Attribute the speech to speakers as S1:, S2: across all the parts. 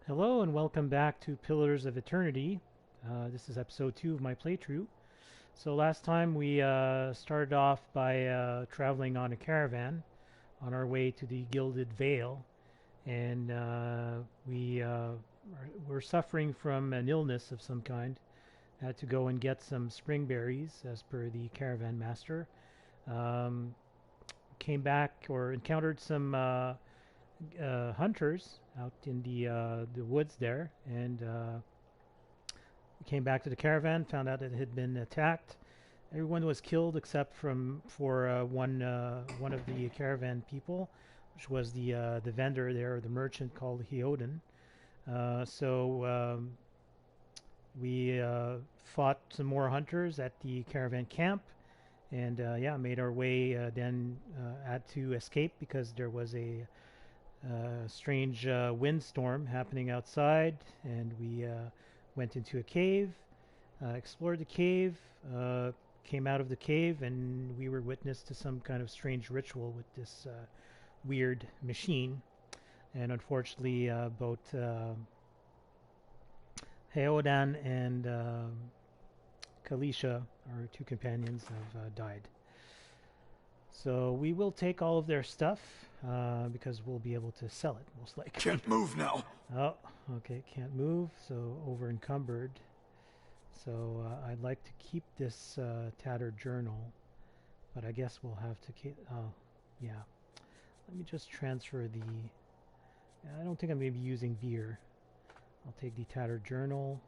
S1: Hello and welcome back to Pillars of Eternity. This is episode 2 of my playthrough. So last time we started off by traveling on a caravan on our way to the Gilded Vale, and were suffering from an illness of some kind. Had to go and get some spring berries as per the caravan master. Um, Came back or encountered some hunters out in the woods there, and we came back to the caravan. Found out it had been attacked. Everyone was killed except for one of the caravan people, which was the vendor there, the merchant called Heoden. So we fought some more hunters at the caravan camp, and yeah, made our way. Then had to escape because there was a strange windstorm happening outside, and we went into a cave, explored the cave, came out of the cave, and we were witness to some kind of strange ritual with this weird machine. And unfortunately, both Heodan and Kalisha, our two companions, have died. So we will take all of their stuff because we'll be able to sell it most likely.
S2: Can't move now.
S1: Oh, okay, can't move, so over encumbered. So I'd like to keep this tattered journal, but I guess we'll have to keep. Oh, yeah. Let me just transfer the. I don't think I'm going to be using beer. I'll take the tattered journal,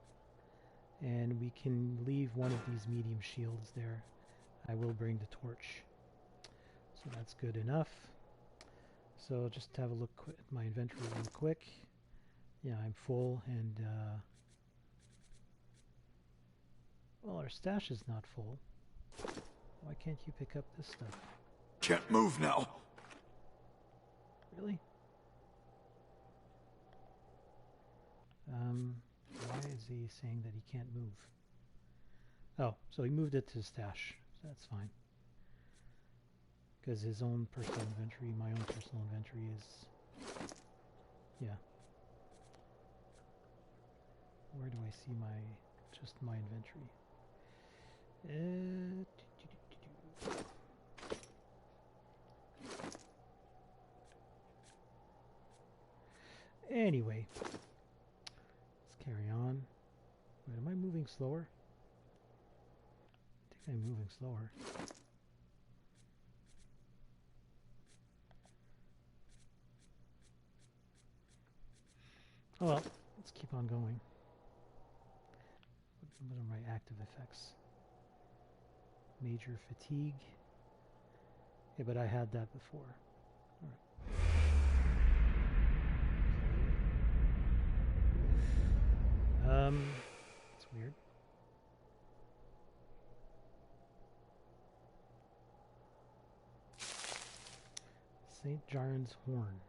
S1: and we can leave one of these medium shields there. I will bring the torch. So that's good enough. So just have a look at my inventory real quick. Yeah, I'm full, and well, our stash is not full. Why can't you pick up this stuff?
S2: Can't move now.
S1: Really? Why is he saying that he can't move? Oh, so he moved it to the stash. So that's fine. Because his own personal inventory, my own personal inventory is... Yeah. Where do I see just my inventory? Anyway, let's carry on. Wait, am I moving slower? I think I'm moving slower. Oh well, let's keep on going. What are my active effects? Major fatigue. Yeah, but I had that before. Alright. It's weird. St. Jarn's Horn.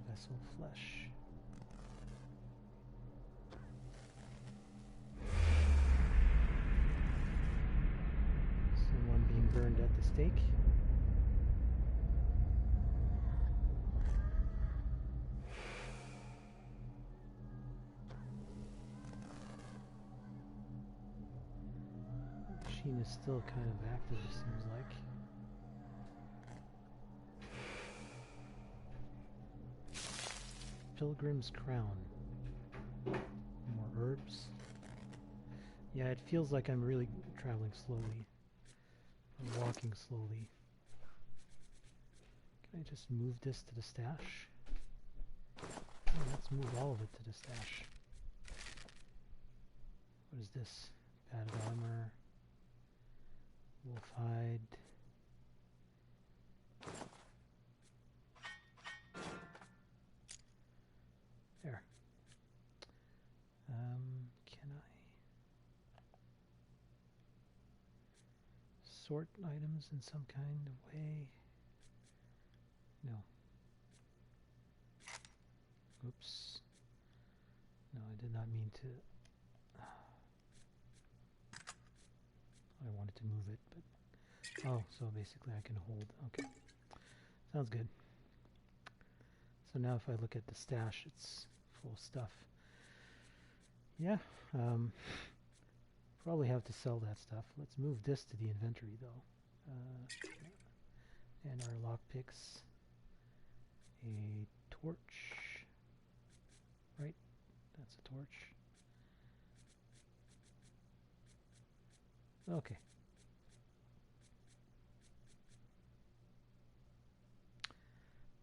S1: Vessel flesh. Someone being burned at the stake. The machine is still kind of active, it seems like. Pilgrim's Crown. More herbs. Yeah, it feels like I'm really traveling slowly. I'm walking slowly. Can I just move this to the stash? Oh, let's move all of it to the stash. What is this? Padded armor. Wolf hide. There. Can I sort items in some kind of way? No. Oops. No, I did not mean to. I wanted to move it, but Oh, so basically I can hold. Okay. Sounds good. So now if I look at the stash, it's full of stuff. Yeah. Probably have to sell that stuff. Let's move this to the inventory though. And our lockpicks. A torch. Right? That's a torch. Okay.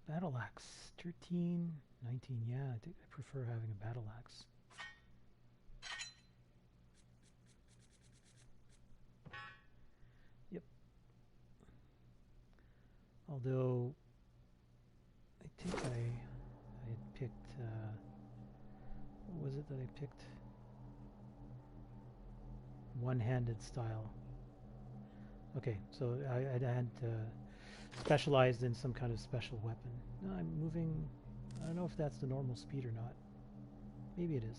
S1: Battle axe. 13, 19. Yeah, I think I prefer having a battle axe. Yep. Although, I think I had picked, what was it that I picked? One-handed style. Okay, so I had specialized in some kind of special weapon. No, I'm moving. I don't know if that's the normal speed or not. Maybe it is.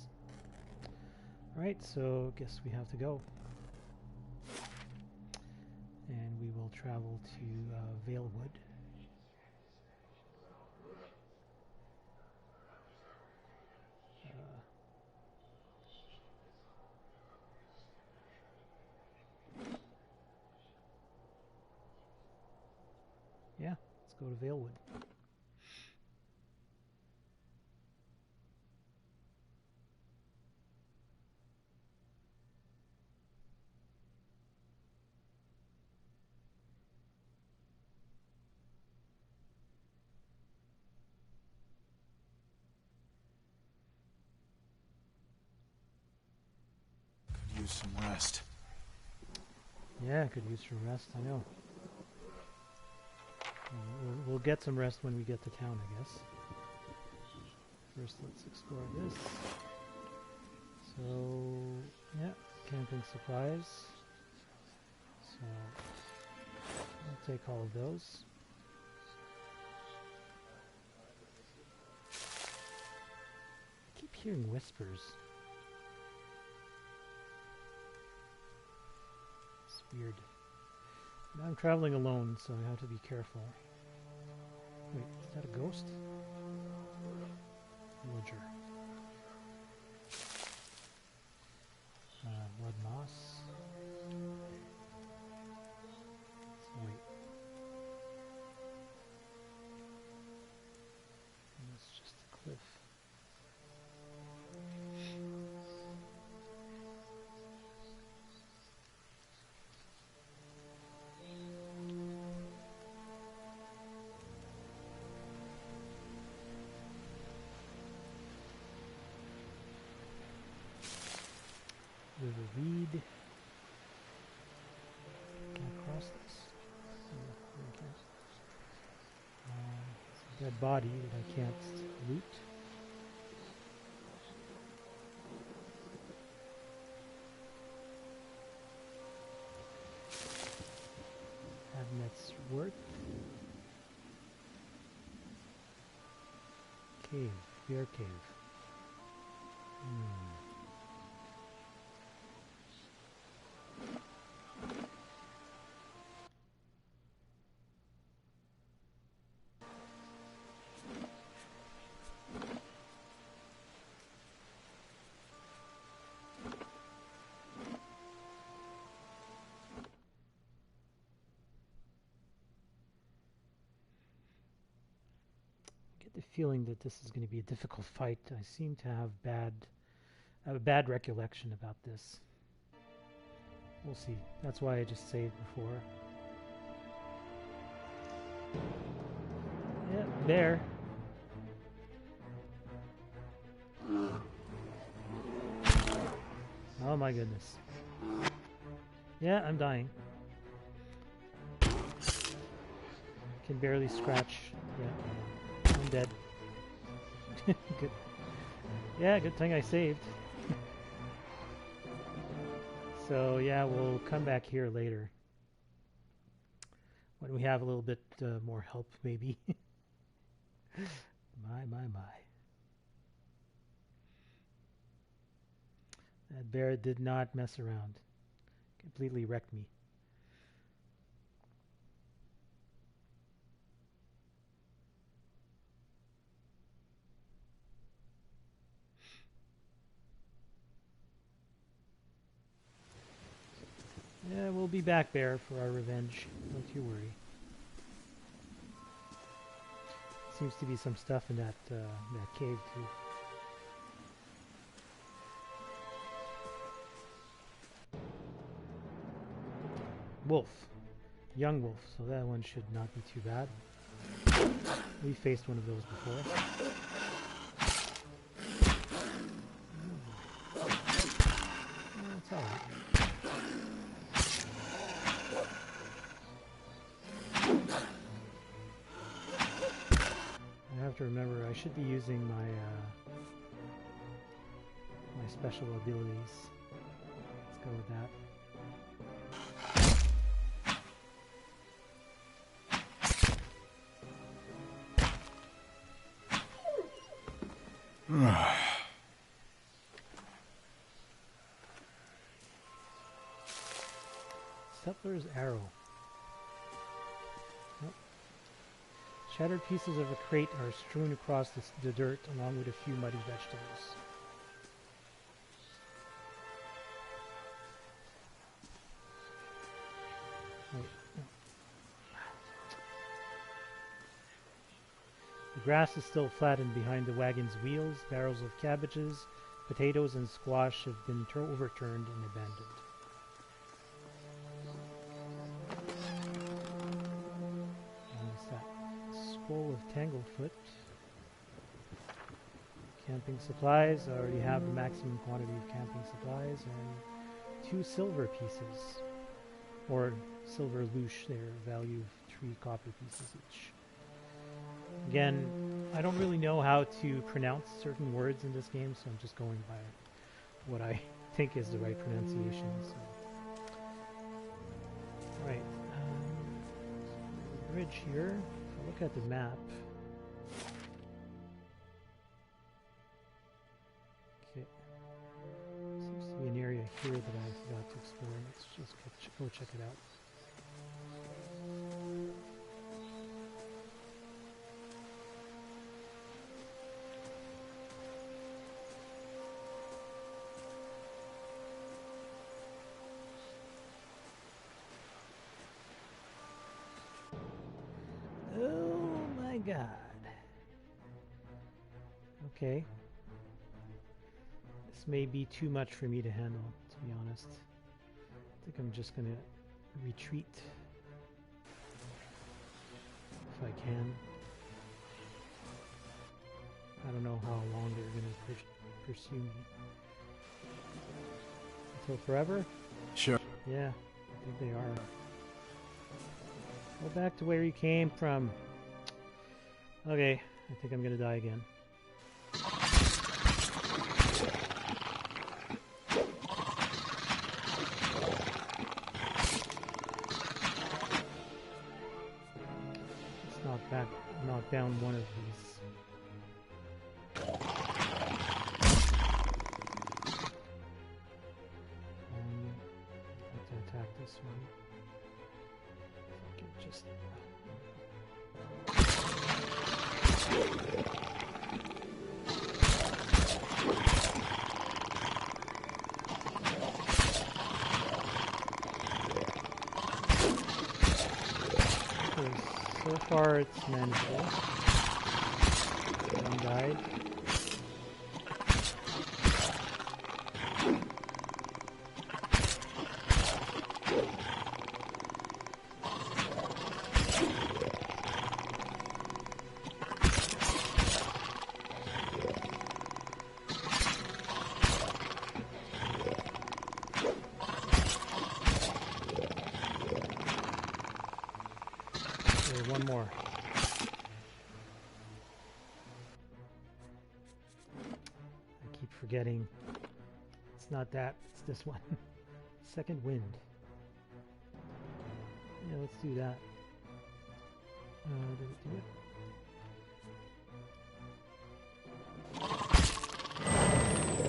S1: Alright, so guess we have to go. And we will travel to Valewood. Yeah, let's go to Valewood.
S2: Could use some rest.
S1: Yeah, could use some rest, I know. We'll get some rest when we get to town, I guess. First, let's explore this. So, yeah, camping supplies. So, I'll take all of those. I keep hearing whispers. It's weird. Now I'm traveling alone, so I have to be careful. Wait, is that a ghost? Villager. Blood moss. So wait. And it's just a cliff. River Reed. Can I cross this? No, I can't. It's a dead body that I can't loot. Hamlet's Worth. Cave. Bear cave. The feeling that this is going to be a difficult fight. I seem to have a bad recollection about this. We'll see. That's why I just saved before. Yeah, there. Oh my goodness. Yeah, I'm dying. Can barely scratch. Yeah, I'm dead. Good. Yeah, good thing I saved. So yeah, we'll come back here later when we have a little bit more help, maybe. My. That bear did not mess around. Completely wrecked me. Yeah, we'll be back there for our revenge. Don't you worry. Seems to be some stuff in that cave too. Wolf. Young wolf, so that one should not be too bad. We faced one of those before. It's alright. I have to remember I should be using my my special abilities. Let's go with that. Settler's arrow. Nope. Shattered pieces of a crate are strewn across the dirt along with a few muddy vegetables. Wait, no. The grass is still flattened behind the wagon's wheels. Barrels of cabbages, potatoes, and squash have been overturned and abandoned. Scroll of Tanglefoot. Camping supplies. I already have the maximum quantity of camping supplies and 2 silver pieces. Or silver louche there, value of 3 copper pieces each. Again, I don't really know how to pronounce certain words in this game, so I'm just going by what I think is the right pronunciation. So. Alright, the bridge here. Look at the map. Okay. Seems to be an area here that I forgot to explore. Let's just go check it out. God. Okay. This may be too much for me to handle, to be honest. I think I'm just gonna retreat if I can. I don't know how long they're gonna pursue me. Until forever?
S2: Sure.
S1: Yeah, I think they are. Go back to where you came from. Okay, I think I'm gonna die again. Let's knock down one of these. I'd like to attack this one. If I can just... So far it's manageable. One died. One more. I keep forgetting. It's not that, it's this one. Second wind. Yeah, let's do that. Did it do it?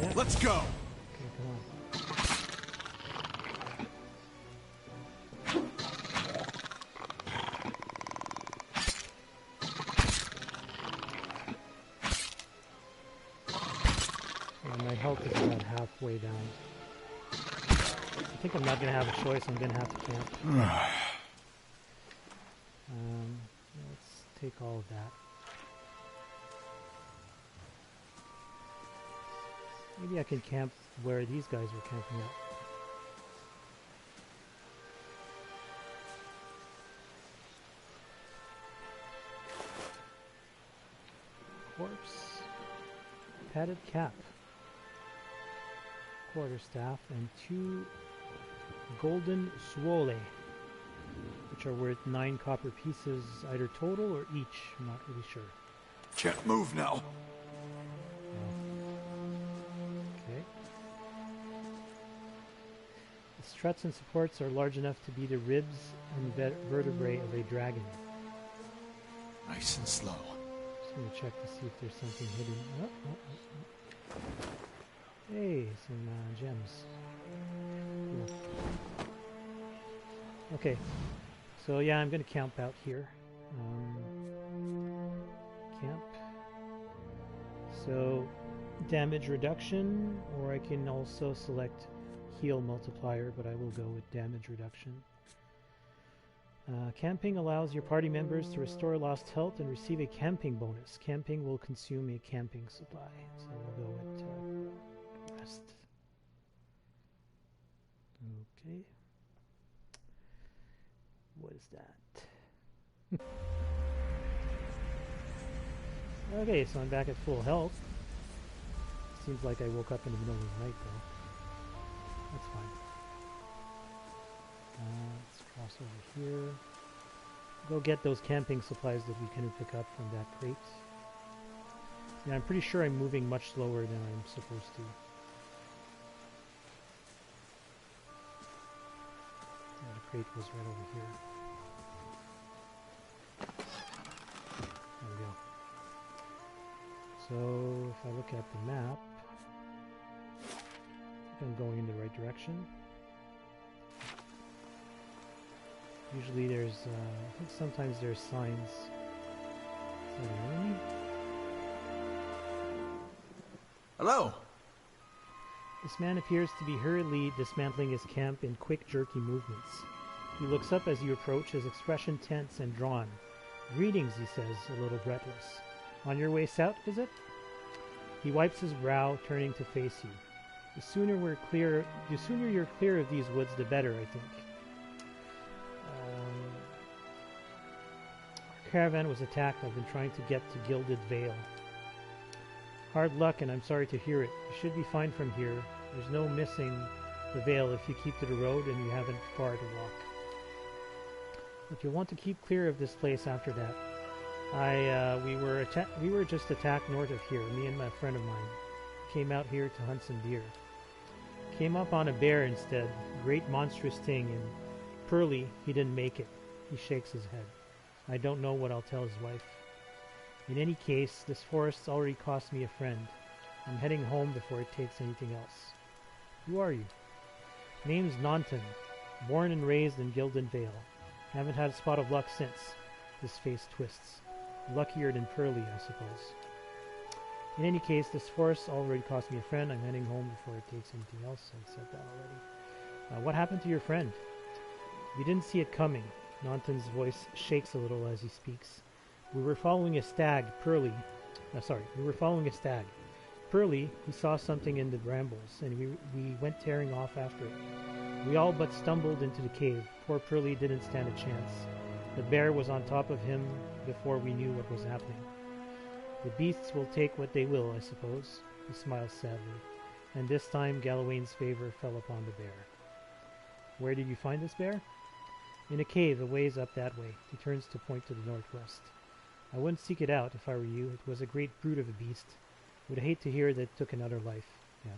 S1: Yeah.
S2: Let's go!
S1: Okay, come on. My health is about halfway down. I think I'm not going to have a choice. I'm going to have to camp. Let's take all of that. Maybe I can camp where these guys were camping at. Corpse, padded cap, quarterstaff, and 2 golden suole, which are worth 9 copper pieces either total or each. I'm not really sure.
S2: Can't move now.
S1: Okay. The struts and supports are large enough to be the ribs and vertebrae of a dragon.
S2: Nice and slow.
S1: I'm going to check to see if there's something hidden. Hey, some gems. Cool. Okay, so yeah, I'm going to camp out here. Camp. So, damage reduction, or I can also select heal multiplier, but I will go with damage reduction. Camping allows your party members to restore lost health and receive a camping bonus. Camping will consume a camping supply. So we'll go with rest. Okay. What is that? Okay, so I'm back at full health. Seems like I woke up in the middle of the night though. That's fine. Let's cross over here. Go get those camping supplies that we couldn't pick up from that crate. Yeah, I'm pretty sure I'm moving much slower than I'm supposed to. Yeah, the crate was right over here. There we go. So, if I look at the map, I think I'm going in the right direction. Usually there's, I think sometimes there's signs. Is that an enemy?
S2: Hello.
S1: This man appears to be hurriedly dismantling his camp in quick, jerky movements. He looks up as you approach, his expression tense and drawn. "Greetings," he says, a little breathless. "On your way south, is it?" He wipes his brow, turning to face you. The sooner you're clear of these woods, the better, I think. Our caravan was attacked. I've been trying to get to Gilded Vale. Hard luck, and I'm sorry to hear it. You should be fine from here. There's no missing the Vale if you keep to the road and you haven't far to walk. If you want to keep clear of this place after that, we were just attacked north of here. Me and my friend of mine came out here to hunt some deer. Came up on a bear instead. Great monstrous thing, and Pearly, he didn't make it. He shakes his head. I don't know what I'll tell his wife. In any case, this forest's already cost me a friend. I'm heading home before it takes anything else. Who are you? Name's Naunton. Born and raised in Gilded Vale. Haven't had a spot of luck since. His face twists. Luckier than Pearly, I suppose. In any case, this forest already cost me a friend. I'm heading home before it takes anything else. I said that already. What happened to your friend? We didn't see it coming. Naunton's voice shakes a little as he speaks. We were following a stag, Pearly. We were following a stag. Pearly, he saw something in the brambles, and we went tearing off after it. We all but stumbled into the cave. Poor Pearly didn't stand a chance. The bear was on top of him before we knew what was happening. The beasts will take what they will, I suppose. He smiles sadly. And this time Galawain's favor fell upon the bear. Where did you find this bear? In a cave a ways up that way. He turns to point to the northwest. I wouldn't seek it out if I were you. It was a great brute of a beast. Would hate to hear that it took another life. Yeah.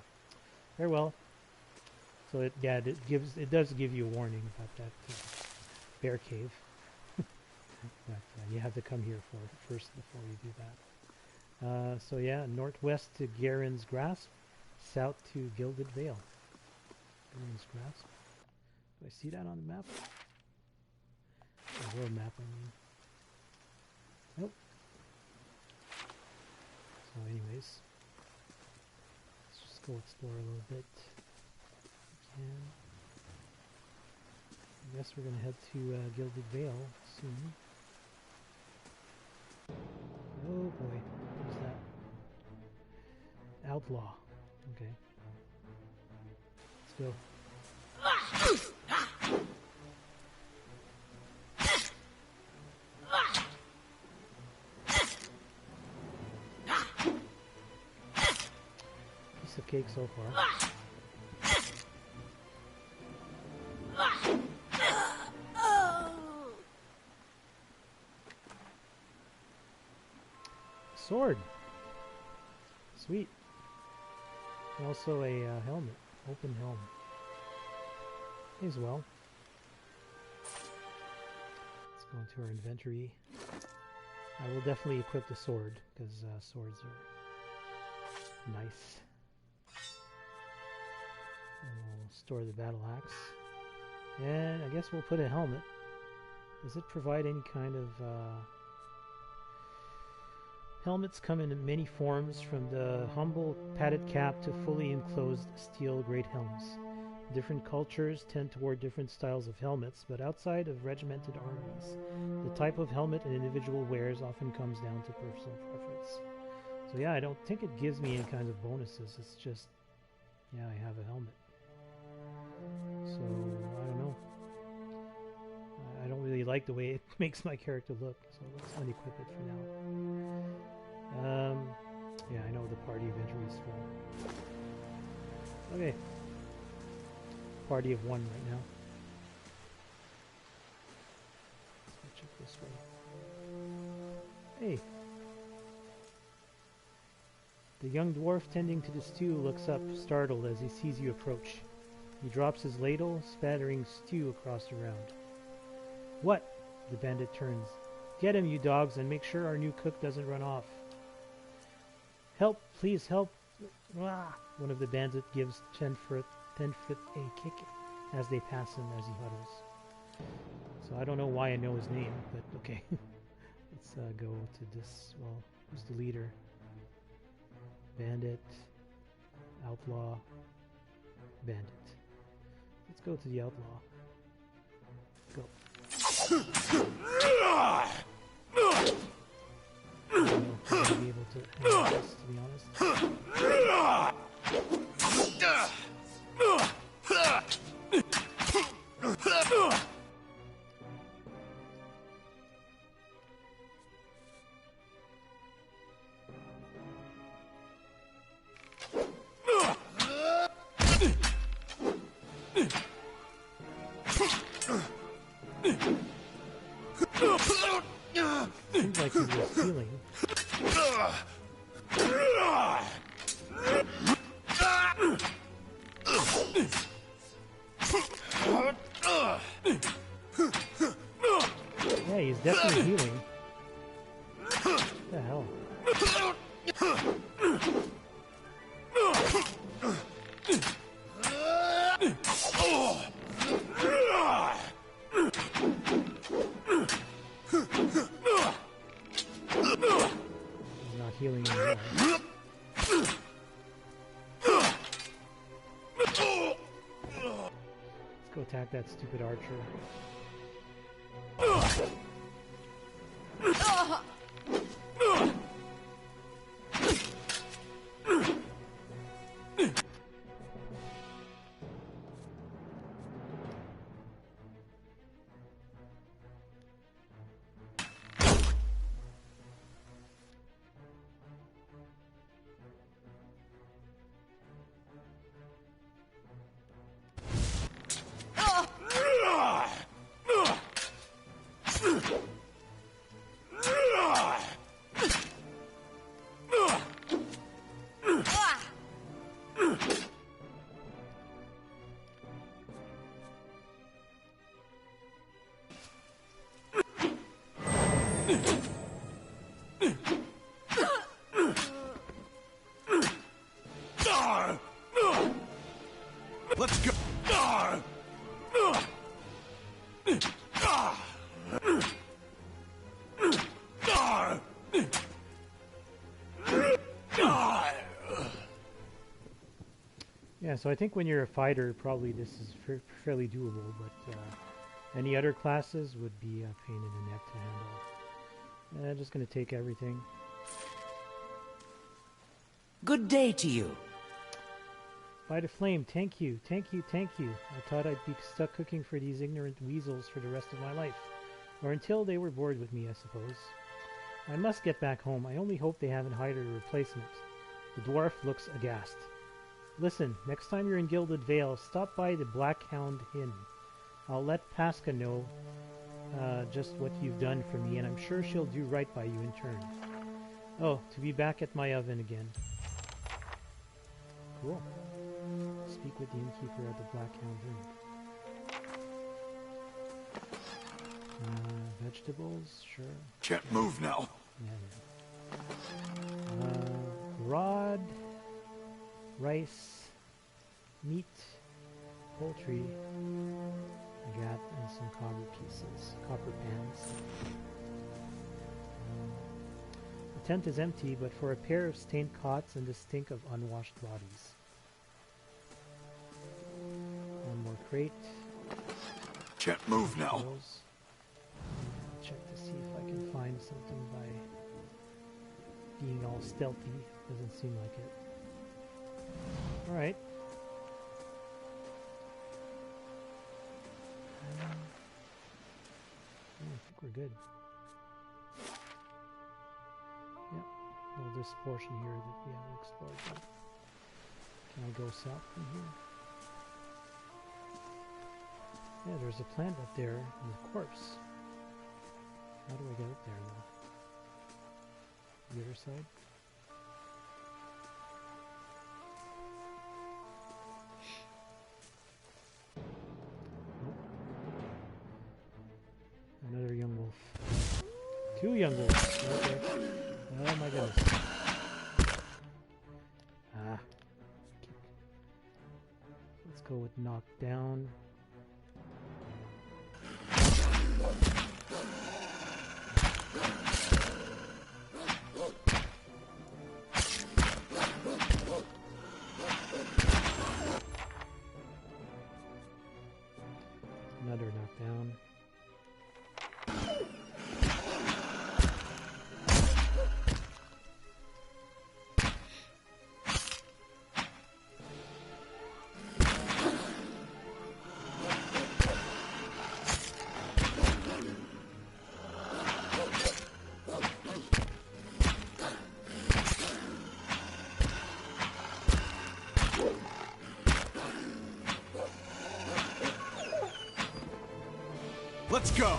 S1: Very well. So it does give you a warning about that bear cave. But you have to come here first before you do that. So yeah, northwest to Garen's Grasp, south to Gilded Vale. Garen's Grasp. Do I see that on the map? The world map, I mean. Nope. So anyways, let's just go explore a little bit. If we can. guess we're gonna head to Gilded Vale soon. Oh boy, who's that? Outlaw. Okay. Let's go. Piece of cake so far. Sword. Sweet. And also a helmet. Open helm. As well. Let's go into our inventory. I will definitely equip the sword because swords are nice. And we'll store the battle axe. And I guess we'll put a helmet. Does it provide any kind of helmets come in many forms, from the humble padded cap to fully enclosed steel great helms. Different cultures tend toward different styles of helmets, but outside of regimented armies, the type of helmet an individual wears often comes down to personal preference. So yeah, I don't think it gives me any kinds of bonuses. It's just, yeah, I have a helmet. So, I don't know. I don't really like the way it makes my character look, so let's unequip it for now. Yeah, I know the party inventory is full. Okay. Party of 1 right now. Let's go check this way. Hey! The young dwarf tending to the stew looks up, startled as he sees you approach. He drops his ladle, spattering stew across the ground. What? The bandit turns. Get him, you dogs, and make sure our new cook doesn't run off. Help, please help. One of the bandits gives 10-foot a kick as they pass him as he huddles. So I don't know why I know his name, but okay. Let's go to this. Well, who's the leader? Bandit, outlaw, bandit. Let's go to the outlaw. Go. I don't know if I'll be able to handle this, to be honest. Seems like he was healing. Yeah, he's definitely healing. What the hell? He's not healing anymore. Let's go attack that stupid archer.
S2: Let's go. Yeah,
S1: so I think when you're a fighter, probably this is fairly doable, but Any other classes would be a pain in the neck to handle. Just going to take everything.
S3: Good day to you.
S1: By the flame, thank you, thank you, thank you. I thought I'd be stuck cooking for these ignorant weasels for the rest of my life. Or until they were bored with me, I suppose. I must get back home. I only hope they haven't hired a replacement. The dwarf looks aghast. Listen, next time you're in Gilded Vale, stop by the Black Hound Inn. I'll let Pasca know just what you've done for me, and I'm sure she'll do right by you in turn. Oh, to be back at my oven again. Cool. Speak with the innkeeper at the Black Hound Inn. Vegetables, sure.
S2: Can't move now.
S1: Yeah. Rod, rice, meat, poultry, agate, and some copper pans. The tent is empty, but for a pair of stained cots and the stink of unwashed bodies. One more crate.
S2: Can't move now.
S1: Check to see if I can find something by being all stealthy. Doesn't seem like it. Alright. I think we're good. Yep. Well, this portion here that we haven't explored yet. Can I go south from here? Yeah, there's a plant up there in the corpse. How do I get up there now? The other side? Nope. Another young wolf. Two young wolves. Okay. Oh my goodness. Ah. Let's go with knockdown. Another knockdown.
S2: Let's go.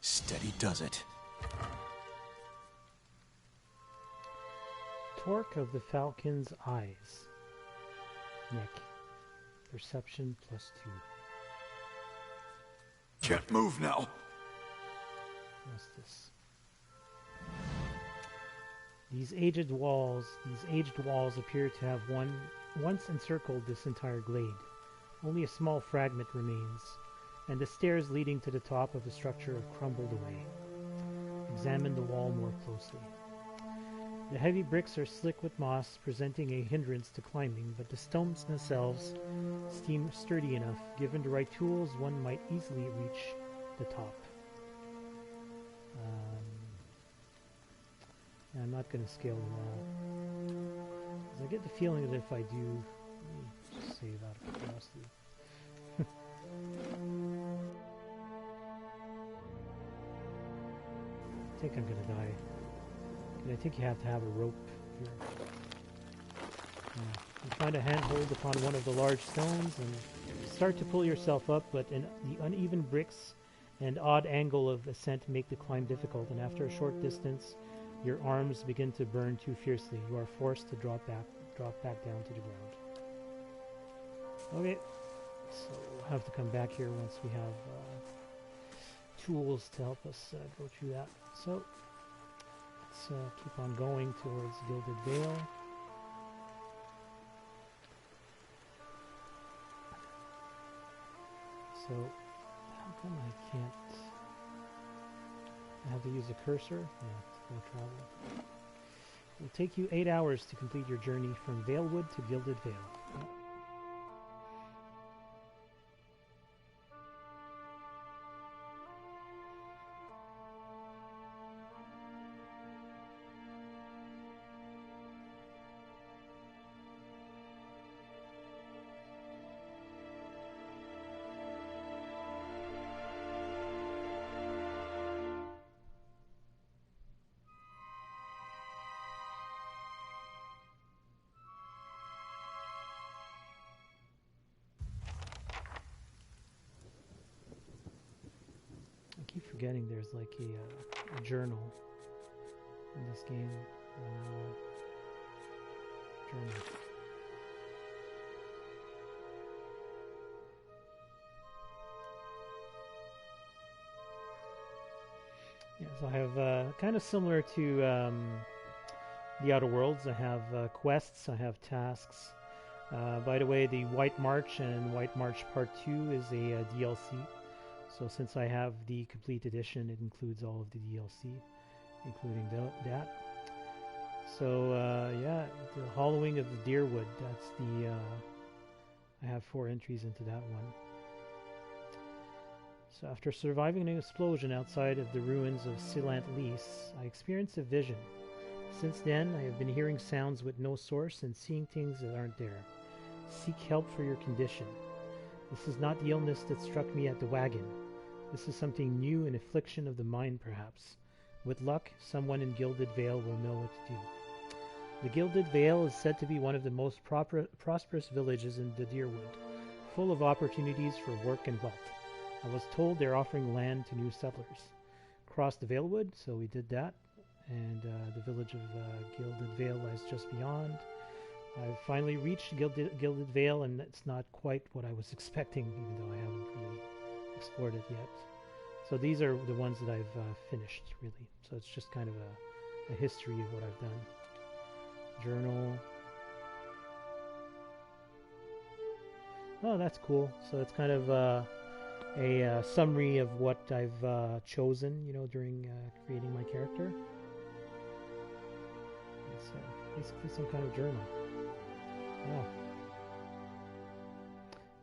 S2: Steady does it.
S1: Torque of the Falcon's eyes. Neck. Perception +2.
S2: Can't move now.
S1: What's this? These aged walls appear to have once encircled this entire glade. Only a small fragment remains, and the stairs leading to the top of the structure have crumbled away. Examine the wall more closely. The heavy bricks are slick with moss, presenting a hindrance to climbing, but the stones themselves seem sturdy enough. Given the right tools, one might easily reach the top. I'm not going to scale the wall. 'Cause I get the feeling that if I do... Let me just save out of curiosity. I think I'm going to die. I think you have to have a rope here. You find a handhold upon one of the large stones and start to pull yourself up, but the uneven bricks and odd angle of ascent make the climb difficult, and after a short distance, your arms begin to burn too fiercely. You are forced to drop back down to the ground. Okay, so we'll have to come back here once we have tools to help us go through that. So, let's keep on going towards Gilded Vale. So, how come I can't... I have to use a cursor? Yeah, to go travel. It will take you 8 hours to complete your journey from Valewood to Gilded Vale. Oh. I keep forgetting there's like a journal in this game. Journal. Yeah, so I have kind of similar to the Outer Worlds. I have quests, I have tasks. By the way, the White March and White March Part 2 is a DLC. So since I have the complete edition, it includes all of the DLC, including that. So yeah, the Hollowing of the Deerwood, that's the, I have 4 entries into that one. So after surviving an explosion outside of the ruins of Silant Lys, I experienced a vision. Since then, I have been hearing sounds with no source and seeing things that aren't there. Seek help for your condition. This is not the illness that struck me at the wagon. This is something new, an affliction of the mind, perhaps. With luck, someone in Gilded Vale will know what to do. The Gilded Vale is said to be one of the most prosperous villages in the Deerwood, full of opportunities for work and wealth. I was told they're offering land to new settlers. Crossed the Valewood, so we did that, and the village of Gilded Vale lies just beyond. I've finally reached Gilded Vale, and it's not quite what I was expecting, even though I haven't really explored it yet. So these are the ones that I've finished, really. So it's just kind of a history of what I've done. Journal. Oh, that's cool. So it's kind of a summary of what I've chosen, you know, during creating my character. It's basically some kind of journal. Yeah.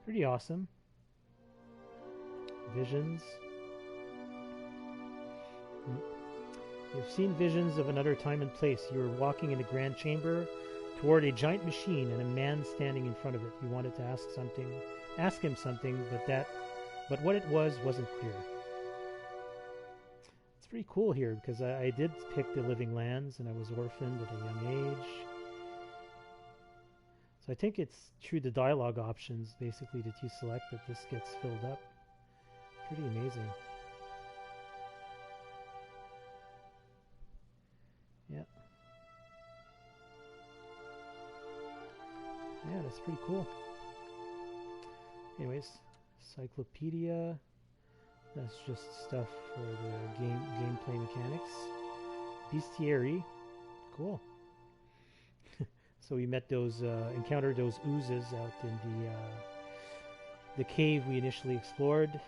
S1: Pretty awesome. Visions. You've seen visions of another time and place. You were walking in a grand chamber toward a giant machine and a man standing in front of it. You wanted to ask him something, but what it wasn't clear. It's pretty cool here because I did pick the living lands and I was orphaned at a young age. So I think it's through the dialogue options basically that you select that this gets filled up. Pretty amazing. Yeah. Yeah, that's pretty cool. Anyways, Cyclopedia. That's just stuff for the gameplay mechanics. Bestiary. Cool. So we met encountered those oozes out in the cave we initially explored.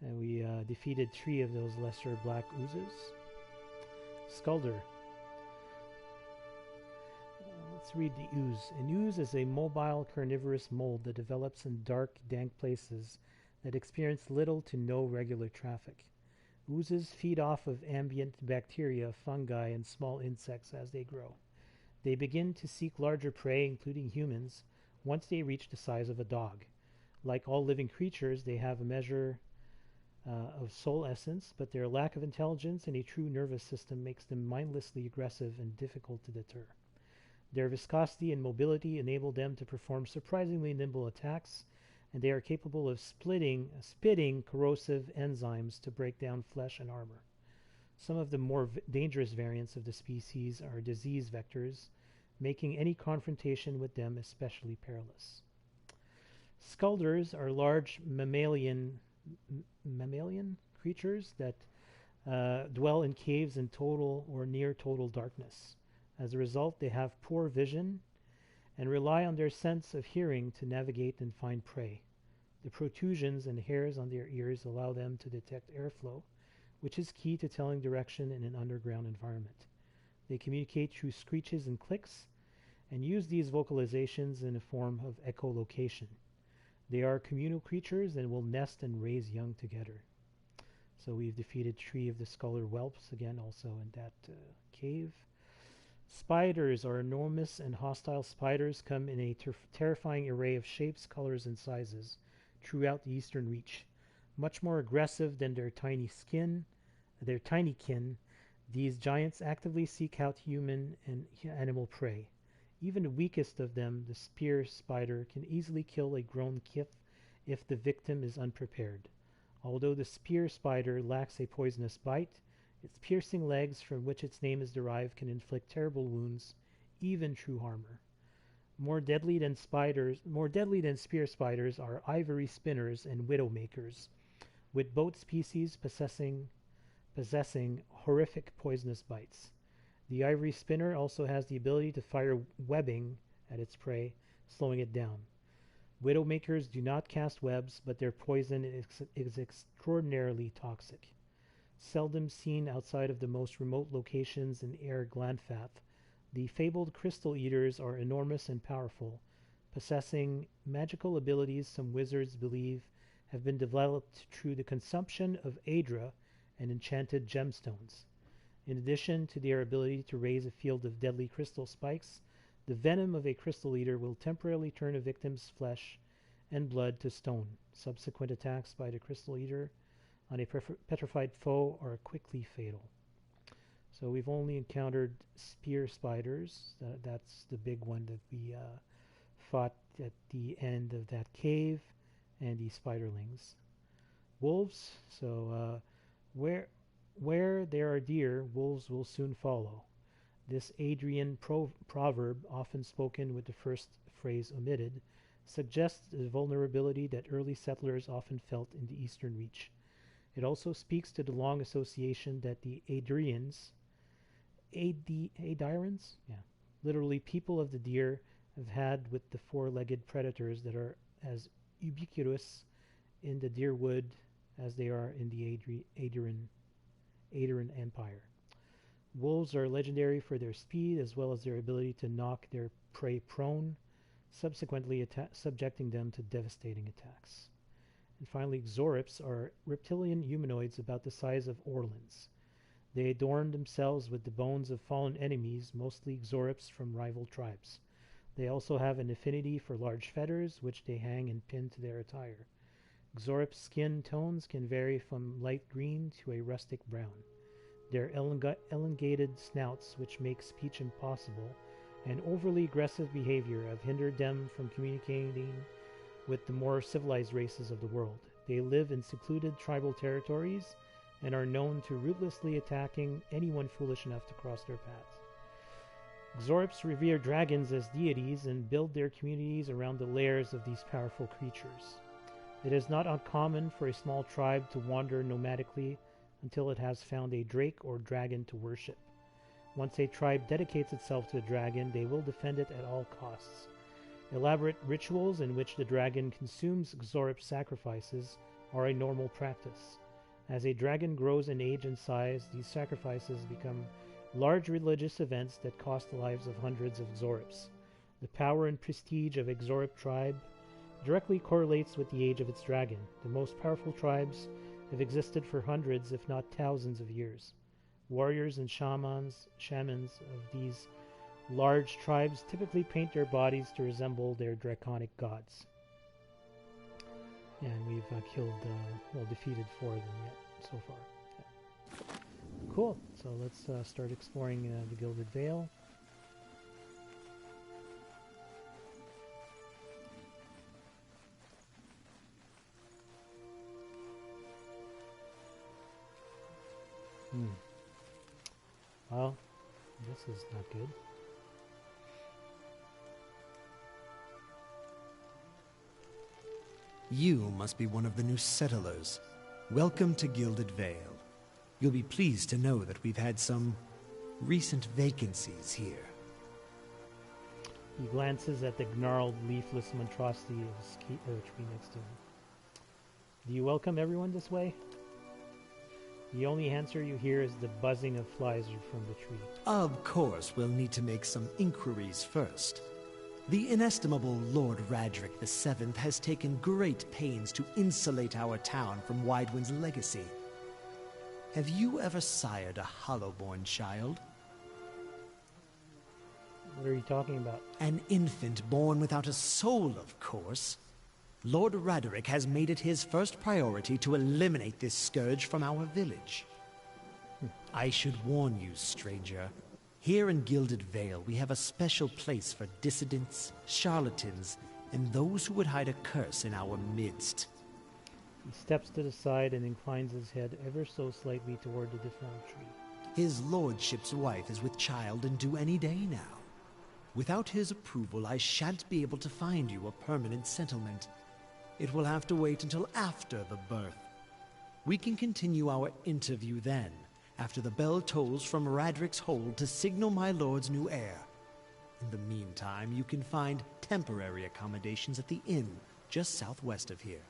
S1: And we defeated 3 of those lesser black oozes. Skulder. Let's read the ooze. An ooze is a mobile carnivorous mold that develops in dark, dank places that experience little to no regular traffic. Oozes feed off of ambient bacteria, fungi, and small insects as they grow. They begin to seek larger prey, including humans, once they reach the size of a dog. Like all living creatures, they have a measure of soul essence, but their lack of intelligence and a true nervous system makes them mindlessly aggressive and difficult to deter. Their viscosity and mobility enable them to perform surprisingly nimble attacks, and they are capable of spitting corrosive enzymes to break down flesh and armor. Some of the more dangerous variants of the species are disease vectors, making any confrontation with them especially perilous. Skulders are large mammalian creatures that dwell in caves in total or near total darkness. As a result, they have poor vision and rely on their sense of hearing to navigate and find prey. The protrusions and hairs on their ears allow them to detect airflow, which is key to telling direction in an underground environment. They communicate through screeches and clicks, and use these vocalizations in a form of echolocation. They are communal creatures and will nest and raise young together. So we've defeated Tree of the Scholar Whelps, again also in that cave. Spiders are enormous and hostile. Spiders come in a terrifying array of shapes, colors, and sizes throughout the Eastern Reach. Much more aggressive than their tiny kin, these giants actively seek out human and animal prey. Even the weakest of them, the spear spider, can easily kill a grown kith if the victim is unprepared. Although the spear spider lacks a poisonous bite, its piercing legs, from which its name is derived, can inflict terrible wounds, even through armor. More deadly than spear spiders are ivory spinners and widowmakers, with both species possessing horrific poisonous bites. The ivory spinner also has the ability to fire webbing at its prey, slowing it down. Widowmakers do not cast webs, but their poison is extraordinarily toxic. Seldom seen outside of the most remote locations in Air Glanfath, the fabled crystal eaters are enormous and powerful, possessing magical abilities some wizards believe have been developed through the consumption of Aedra and enchanted gemstones. In addition to their ability to raise a field of deadly crystal spikes, the venom of a crystal eater will temporarily turn a victim's flesh and blood to stone. Subsequent attacks by the crystal eater on a petrified foe are quickly fatal. So we've only encountered spear spiders. That's the big one that we fought at the end of that cave, and the spiderlings. Wolves. So where there are deer, wolves will soon follow. This Adrian proverb, often spoken with the first phrase omitted, suggests the vulnerability that early settlers often felt in the Eastern Reach. It also speaks to the long association that the Adirians, literally people of the deer, have had with the four-legged predators that are as ubiquitous in the deer wood as they are in the Adrian Empire. Wolves are legendary for their speed as well as their ability to knock their prey prone, subsequently subjecting them to devastating attacks. And finally, Xorips are reptilian humanoids about the size of Orlans. They adorn themselves with the bones of fallen enemies, mostly Xorips from rival tribes. They also have an affinity for large feathers, which they hang and pin to their attire. Xorips' skin tones can vary from light green to a rustic brown. Their elongated snouts, which make speech impossible, and overly aggressive behavior have hindered them from communicating with the more civilized races of the world. They live in secluded tribal territories and are known to ruthlessly attacking anyone foolish enough to cross their paths. Xorips revere dragons as deities and build their communities around the lairs of these powerful creatures. It is not uncommon for a small tribe to wander nomadically until it has found a drake or dragon to worship. Once a tribe dedicates itself to a dragon, they will defend it at all costs. Elaborate rituals in which the dragon consumes Xorip sacrifices are a normal practice. As a dragon grows in age and size, these sacrifices become large religious events that cost the lives of hundreds of Xorips. The power and prestige of a Xorip tribe directly correlates with the age of its dragon. The most powerful tribes have existed for hundreds, if not thousands of years. Warriors and shamans of these large tribes typically paint their bodies to resemble their draconic gods. And we've defeated 4 of them yet so far. Yeah. Cool. So let's start exploring the Gilded Vale. Well, this is not good.
S3: You must be one of the new settlers. Welcome to Gilded Vale. You'll be pleased to know that we've had some recent vacancies here.
S1: He glances at the gnarled, leafless monstrosity of a tree next to him. Do you welcome everyone this way? The only answer you hear is the buzzing of flies from the tree.
S3: Of course, we'll need to make some inquiries first. The inestimable Lord Raedric VII has taken great pains to insulate our town from Widewind's legacy. Have you ever sired a Hollowborn child?
S1: What are you talking about?
S3: An infant born without a soul, of course. Lord Raedric has made it his first priority to eliminate this scourge from our village. I should warn you, stranger. Here in Gilded Vale, we have a special place for dissidents, charlatans, and those who would hide a curse in our midst.
S1: He steps to the side and inclines his head ever so slightly toward the defunct tree.
S3: His lordship's wife is with child and due any day now. Without his approval, I shan't be able to find you a permanent settlement. It will have to wait until after the birth. We can continue our interview then, after the bell tolls from Raedric's hold to signal my lord's new heir. In the meantime, you can find temporary accommodations at the inn just southwest of here.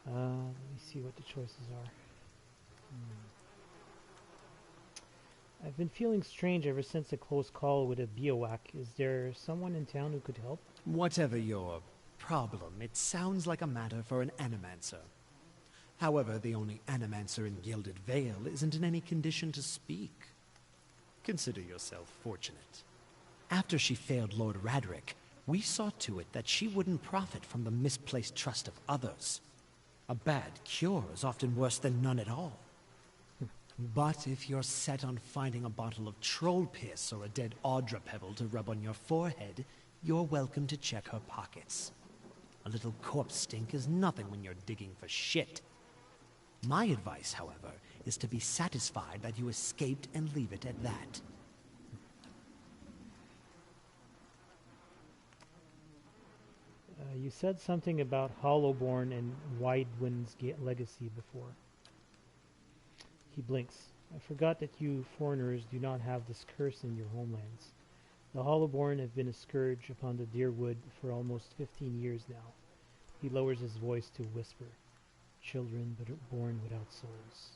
S1: Let me see what the choices are. I've been feeling strange ever since a close call with a bivouac. Is there someone in town who could help?
S3: Whatever your problem, it sounds like a matter for an animancer. However, the only animancer in Gilded Vale isn't in any condition to speak. Consider yourself fortunate. After she failed Lord Raedric, we saw to it that she wouldn't profit from the misplaced trust of others. A bad cure is often worse than none at all. But if you're set on finding a bottle of troll piss or a dead Audra pebble to rub on your forehead, you're welcome to check her pockets. A little corpse stink is nothing when you're digging for shit. My advice, however, is to be satisfied that you escaped and leave it at that.
S1: You said something about Hollowborn and Widewind's legacy before. He blinks. I forgot that you foreigners do not have this curse in your homelands. The Hollowborn have been a scourge upon the dear wood for almost 15 years now. He lowers his voice to whisper. Children but born without souls.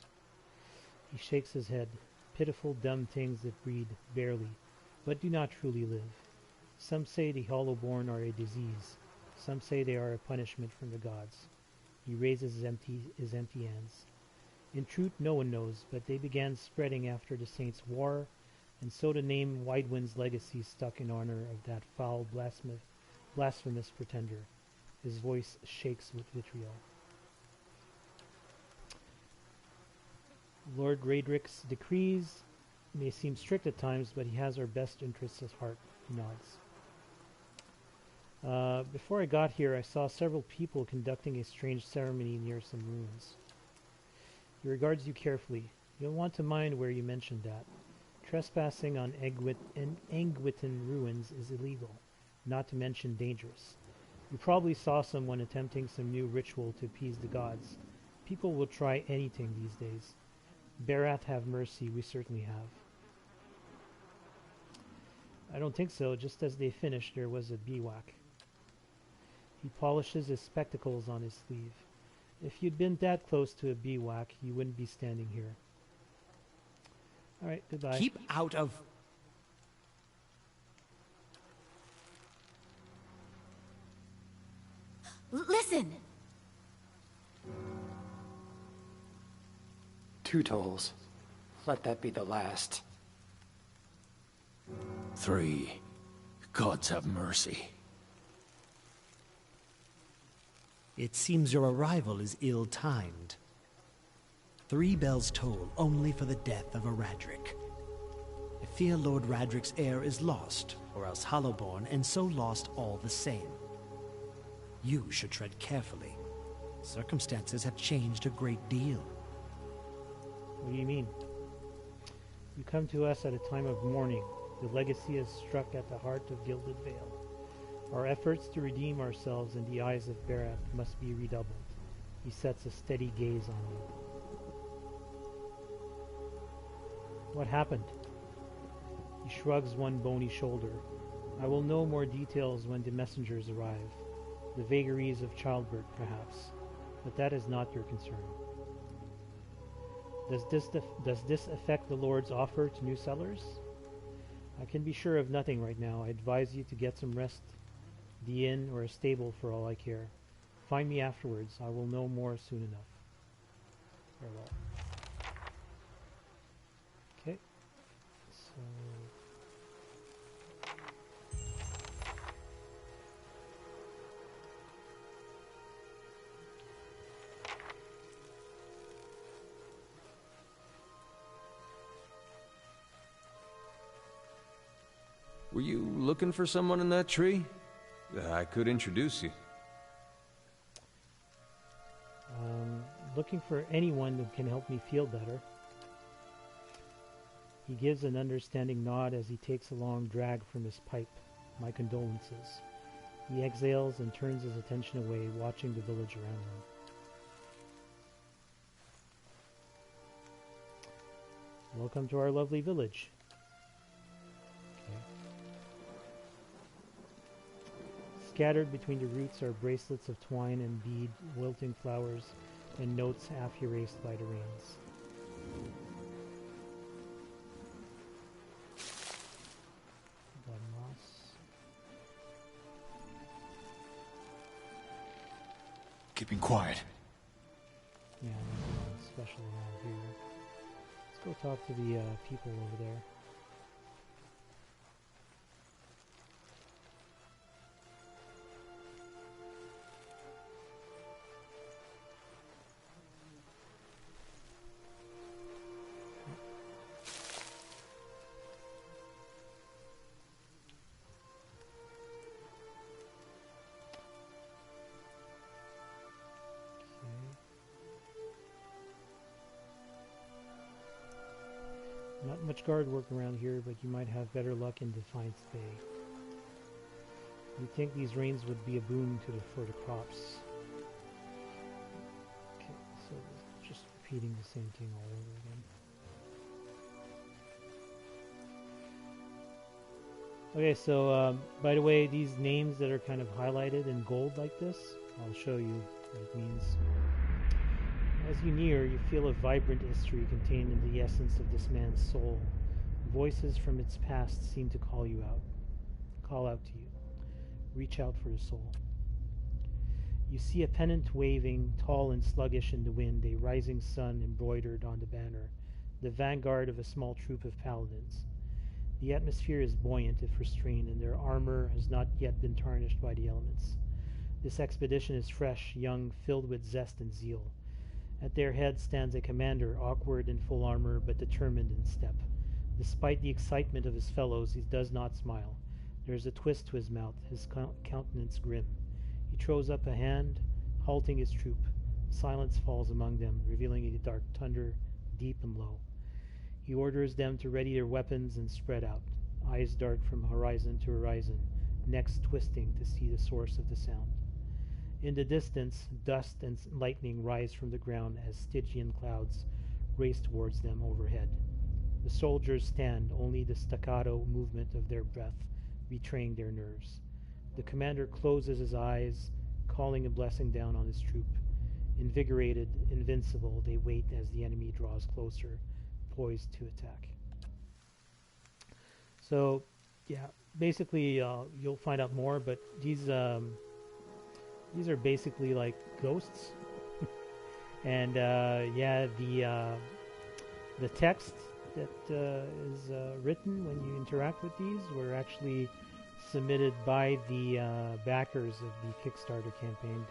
S1: He shakes his head. Pitiful dumb things that breed barely, but do not truly live. Some say the Hollowborn are a disease. Some say they are a punishment from the gods. He raises his empty hands. In truth, no one knows, but they began spreading after the Saints' War, and so the name Widewind's legacy stuck in honor of that foul, blasphemous pretender. His voice shakes with vitriol. Lord Raedric's decrees may seem strict at times, but he has our best interests at heart, he nods. Before I got here, I saw several people conducting a strange ceremony near some ruins. He regards you carefully. You'll want to mind where you mentioned that. Trespassing on Engwitan ruins is illegal, not to mention dangerous. You probably saw someone attempting some new ritual to appease the gods. People will try anything these days. Barath have mercy, we certainly have. I don't think so. Just as they finished, there was a bivouac. He polishes his spectacles on his sleeve. If you'd been that close to a bivouac, you wouldn't be standing here. Alright, goodbye.
S3: Keep out of...
S4: Listen!
S5: 2 tolls. Let that be the last.
S2: 3. Gods have mercy.
S3: It seems your arrival is ill-timed. 3 bells toll only for the death of a Raedric. I fear Lord Raedric's heir is lost, or else Hollowborn, and so lost all the same. You should tread carefully. Circumstances have changed a great deal.
S1: What do you mean? You come to us at a time of mourning. The legacy has struck at the heart of Gilded Vale. Our efforts to redeem ourselves in the eyes of Barath must be redoubled. He sets a steady gaze on you. What happened? He shrugs one bony shoulder. I will know more details when the messengers arrive. The vagaries of childbirth, perhaps, but that is not your concern. Does this affect the Lord's offer to new settlers? I can be sure of nothing right now. I advise you to get some rest, the inn or a stable for all I care. Find me afterwards. I will know more soon enough. Farewell. Okay. So...
S4: Were you looking for someone in that tree? I could introduce you.
S1: Looking for anyone who can help me feel better. He gives an understanding nod as he takes a long drag from his pipe. My condolences. He exhales and turns his attention away, watching the village around him. Welcome to our lovely village. Okay. Scattered between the roots are bracelets of twine and bead, wilting flowers, and notes half erased by the rains. Blood moss.
S2: Keeping quiet.
S1: Yeah, nothing special around here. Let's go talk to the people over there. Not much guard work around here, but you might have better luck in Defiance Bay. You'd think these rains would be a boon for the crops. Okay, so just repeating the same thing all over again. Okay, so by the way, these names that are kind of highlighted in gold like this, I'll show you what it means. As you near, you feel a vibrant history contained in the essence of this man's soul. Voices from its past seem to call out to you. Reach out for the soul. You see a pennant waving, tall and sluggish in the wind, a rising sun embroidered on the banner, the vanguard of a small troop of paladins. The atmosphere is buoyant if restrained, and their armor has not yet been tarnished by the elements. This expedition is fresh, young, filled with zest and zeal. At their head stands a commander, awkward in full armor, but determined in step. Despite the excitement of his fellows, he does not smile. There is a twist to his mouth, his countenance grim. He throws up a hand, halting his troop. Silence falls among them, revealing a dark thunder, deep and low. He orders them to ready their weapons and spread out. Eyes dart from horizon to horizon, necks twisting to see the source of the sound. In the distance, dust and lightning rise from the ground as Stygian clouds race towards them overhead. The soldiers stand, only the staccato movement of their breath betraying their nerves. The commander closes his eyes, calling a blessing down on his troop. Invigorated, invincible, they wait as the enemy draws closer, poised to attack. So, yeah, basically you'll find out more, but these are basically like ghosts. And yeah, the text that is written when you interact with these were actually submitted by the backers of the Kickstarter campaign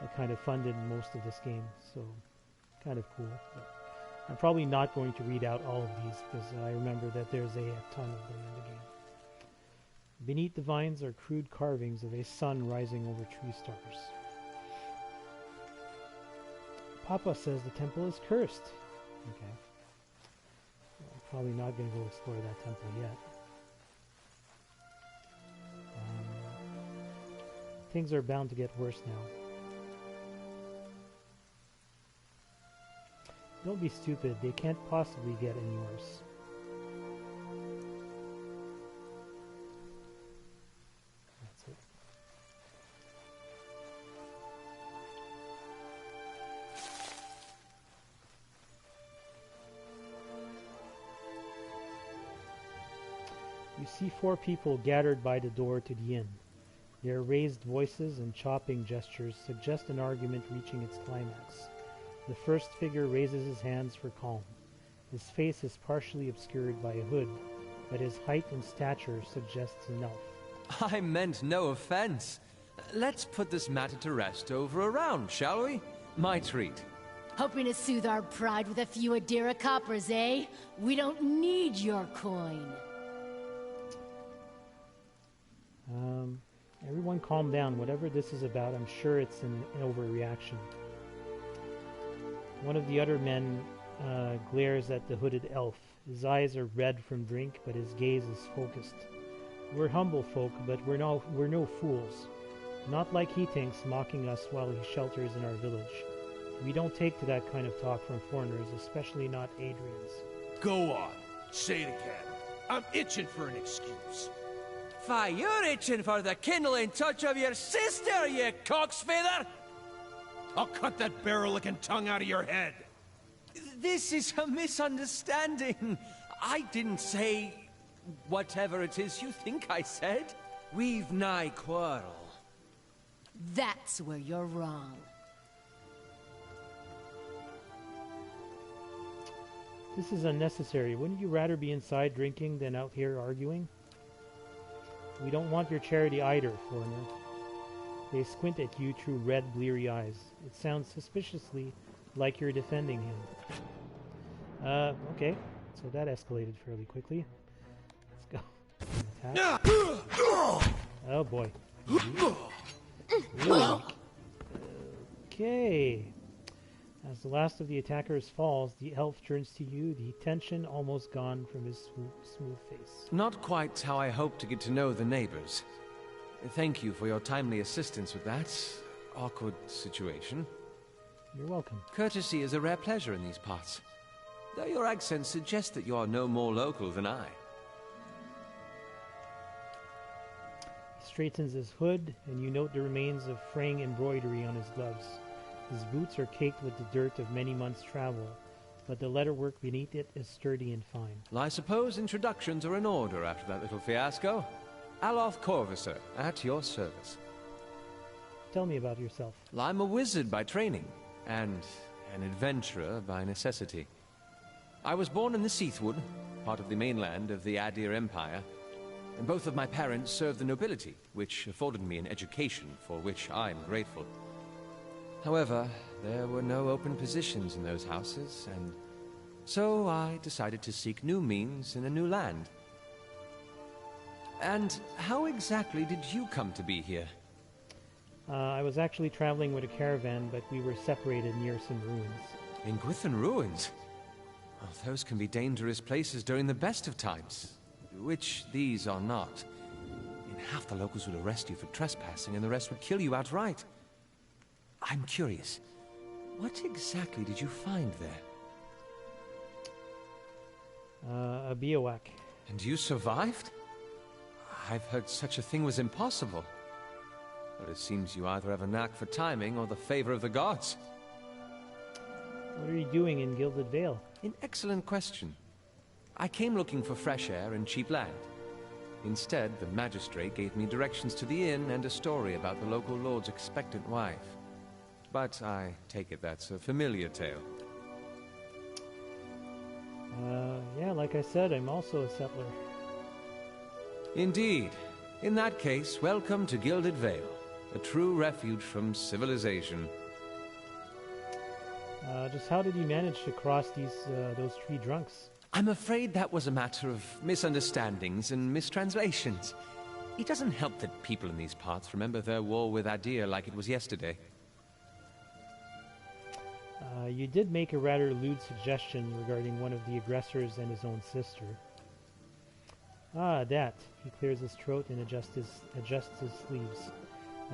S1: that kind of funded most of this game. So kind of cool. But I'm probably not going to read out all of these because I remember that there's a ton of them in the game. Beneath the vines are crude carvings of a sun rising over tree stars. Papa says the temple is cursed. Okay. Well, I'm probably not going to go explore that temple yet. Things are bound to get worse now. Don't be stupid. They can't possibly get any worse. That's it. You see 4 people gathered by the door to the inn. Their raised voices and chopping gestures suggest an argument reaching its climax. The first figure raises his hands for calm. His face is partially obscured by a hood, but his height and stature suggests an elf.
S4: I meant no offense. Let's put this matter to rest over a round, shall we? My treat.
S6: Hoping to soothe our pride with a few Adira coppers, eh? We don't need your coin.
S1: Everyone calm down. Whatever this is about, I'm sure it's an overreaction. One of the other men glares at the hooded elf. His eyes are red from drink, but his gaze is focused. We're humble folk, but we're no fools. Not like he thinks, mocking us while he shelters in our village. We don't take to that kind of talk from foreigners, especially not Adrian's.
S2: Go on. Say it again. I'm itching for an excuse.
S4: Fie, you're itching for the kindling touch of your sister, you cocksfeather!
S2: I'll cut that barrel-licking tongue out of your head.
S4: This is a misunderstanding. I didn't say whatever it is you think I said. We've nigh quarrel.
S6: That's where you're wrong.
S1: This is unnecessary. Wouldn't you rather be inside drinking than out here arguing? We don't want your charity either, foreigner. They squint at you through red, bleary eyes. It sounds suspiciously like you're defending him. Okay. So that escalated fairly quickly. Let's go. Attack. Oh boy. Really? Okay. As the last of the attackers falls, the elf turns to you, the tension almost gone from his smooth face.
S4: Not quite how I hoped to get to know the neighbors. Thank you for your timely assistance with that awkward situation.
S1: You're welcome.
S4: Courtesy is a rare pleasure in these parts, though your accent suggests that you are no more local than I.
S1: He straightens his hood, and you note the remains of fraying embroidery on his gloves. His boots are caked with the dirt of many months' travel, but the leatherwork beneath it is sturdy and fine.
S4: Well, I suppose introductions are in order after that little fiasco. Aloth Corvusser, at your service.
S1: Tell me about yourself.
S4: Well, I'm a wizard by training, and an adventurer by necessity. I was born in the Seathwood, part of the mainland of the Adir Empire, and both of my parents served the nobility, which afforded me an education for which I'm grateful. However, there were no open positions in those houses, and so I decided to seek new means in a new land. And how exactly did you come to be here?
S1: I was actually traveling with a caravan, but we were separated near some ruins.
S4: In Gwithan ruins? Well, those can be dangerous places during the best of times, which these are not. And half the locals would arrest you for trespassing, and the rest would kill you outright. I'm curious, what exactly did you find there?
S1: A bivouac.
S4: And you survived? I've heard such a thing was impossible. But it seems you either have a knack for timing or the favor of the gods.
S1: What are you doing in Gilded Vale?
S4: An excellent question. I came looking for fresh air and cheap land. Instead, the magistrate gave me directions to the inn and a story about the local lord's expectant wife. But I take it that's a familiar tale.
S1: Yeah, like I said, I'm also a settler.
S4: Indeed. In that case, welcome to Gilded Vale, a true refuge from civilization.
S1: Just how did you manage to cross those 3 drunks?
S4: I'm afraid that was a matter of misunderstandings and mistranslations. It doesn't help that people in these parts remember their war with Adir like it was yesterday.
S1: You did make a rather lewd suggestion regarding one of the aggressors and his own sister. Ah, that. He clears his throat and adjusts his sleeves.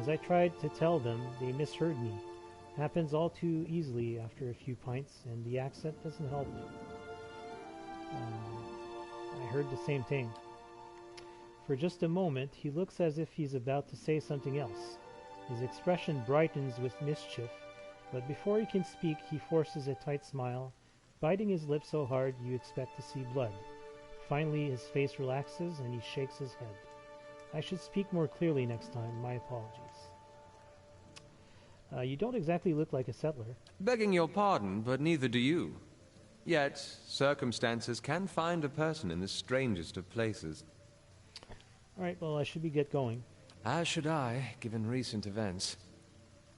S1: As I tried to tell them, they misheard me. Happens all too easily after a few pints, and the accent doesn't help. I heard the same thing. For just a moment, he looks as if he's about to say something else. His expression brightens with mischief, but before he can speak, he forces a tight smile, biting his lip so hard you expect to see blood. Finally, his face relaxes and he shakes his head. I should speak more clearly next time. My apologies. You don't exactly look like a settler.
S4: Begging your pardon, but neither do you. Yet, circumstances can find a person in the strangest of places.
S1: Alright, well, I should get going.
S4: As should I, given recent events.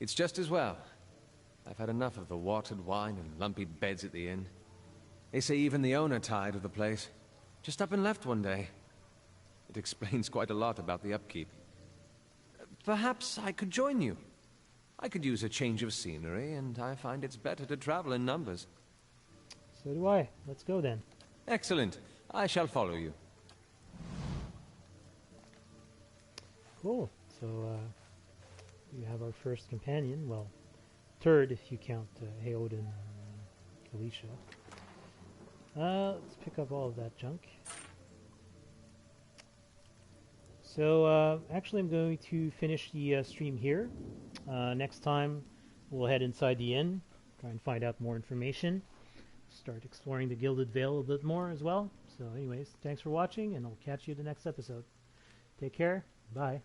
S4: It's just as well. I've had enough of the watered wine and lumpy beds at the inn. They say even the owner tired of the place. Just up and left one day. It explains quite a lot about the upkeep. Perhaps I could join you. I could use a change of scenery, and I find it's better to travel in numbers.
S1: So do I. Let's go then.
S4: Excellent. I shall follow you.
S1: Cool. So, we have our first companion. Well, third if you count Heoden and Alicia. Let's pick up all of that junk. So, actually I'm going to finish the stream here. Next time we'll head inside the inn, try and find out more information. Start exploring the Gilded Vale a bit more as well. So anyways, thanks for watching, and I'll catch you in the next episode. Take care. Bye.